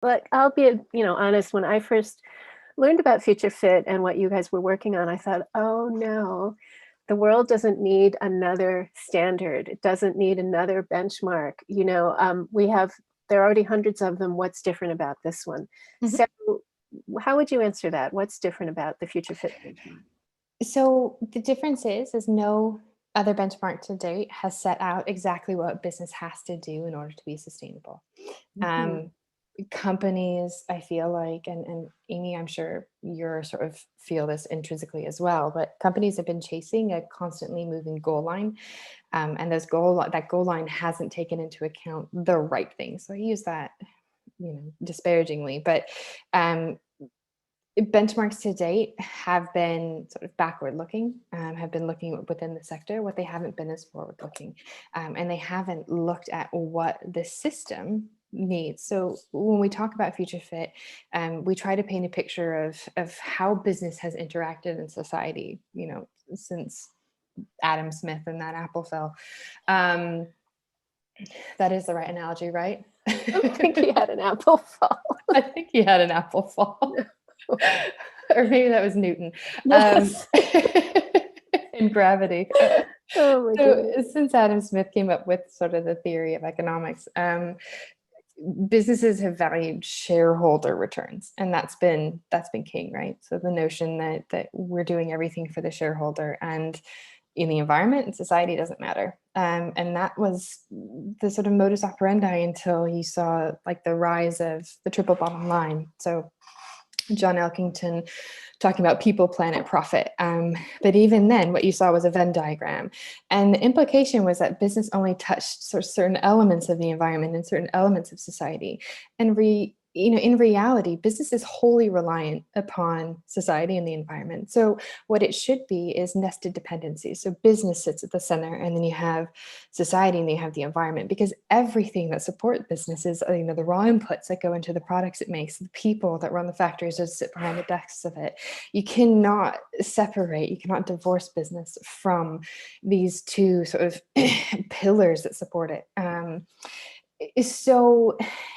But I'll be, honest, when I first learned about Future Fit and what you guys were working on, I thought, oh no, the world doesn't need another standard. It doesn't need another benchmark. There are already hundreds of them. What's different about this one? Mhm. So how would you answer that? What's different about the Future Fit benchmark? So the difference is no other benchmark to date has set out exactly what business has to do in order to be sustainable. Mhm. Um, Companies, I feel like, and Amy, I'm sure you're sort of feel this intrinsically as well, but companies have been chasing a constantly moving goal line. And that goal line hasn't taken into account the right things. So I use that, disparagingly, but um, benchmarks to date have been sort of backward looking, have been looking within the sector. What they haven't been is forward looking, and they haven't looked at what the system needs. So when we talk about Future Fit, we try to paint a picture of how business has interacted in society, since Adam Smith and that apple fell. Um, that is the right analogy, right? I don't think he had an apple fall. I think he had an apple fall. No. Or maybe that was Newton. Um, Yes. in gravity. Oh my So goodness. since Adam Smith came up with sort of the theory of economics, businesses have valued shareholder returns, and that's been king, right? So the notion that we're doing everything for the shareholder, and in the environment and society doesn't matter. And that was the sort of modus operandi until you saw like the rise of the triple bottom line. So John Elkington talking about people, planet, profit. But even then, what you saw was a Venn diagram. And the implication was that business only touched sort of certain elements of the environment and certain elements of society. And in reality, business is wholly reliant upon society and the environment. So what it should be is nested dependencies. So business sits at the center, and then you have society and you have the environment, because everything that supports business is, the raw inputs that go into the products it makes, the people that run the factories that sit behind the desks of it. You cannot separate, you cannot divorce business from these two sort of pillars that support it. So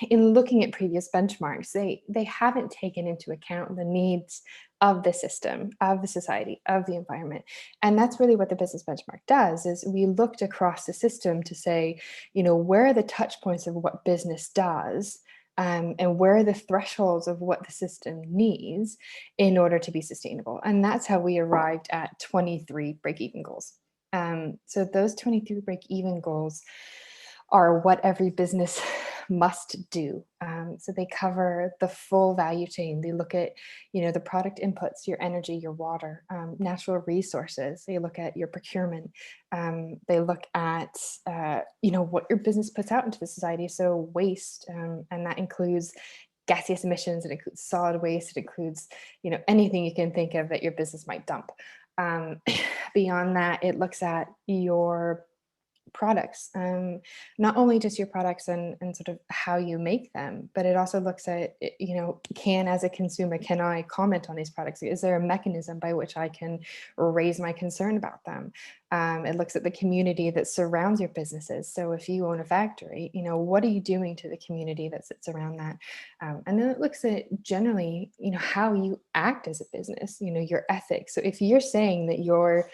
in looking at previous benchmarks, they haven't taken into account the needs of the system, of the society, of the environment. And that's really what the business benchmark does, is we looked across the system to say, where are the touch points of what business does, and where are the thresholds of what the system needs in order to be sustainable. And that's how we arrived at 23 break-even goals. So those 23 break-even goals are what every business must do. So they cover the full value chain. They look at, the product inputs, your energy, your water, natural resources. They look at your procurement. They look at, what your business puts out into the society. So waste, and that includes gaseous emissions, it includes solid waste, it includes, anything you can think of that your business might dump. Beyond that, it looks at your products, not only just your products and sort of how you make them, but it also looks at, as a consumer, can I comment on these products? Is there a mechanism by which I can raise my concern about them? It looks at the community that surrounds your businesses. So if you own a factory, what are you doing to the community that sits around that? And then it looks at generally, how you act as a business, your ethics. So if you're saying that you're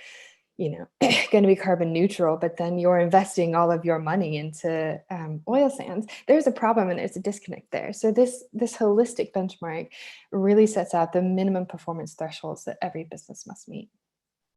going to be carbon neutral, but then you're investing all of your money into oil sands, there's a problem and there's a disconnect there. So this holistic benchmark really sets out the minimum performance thresholds that every business must meet.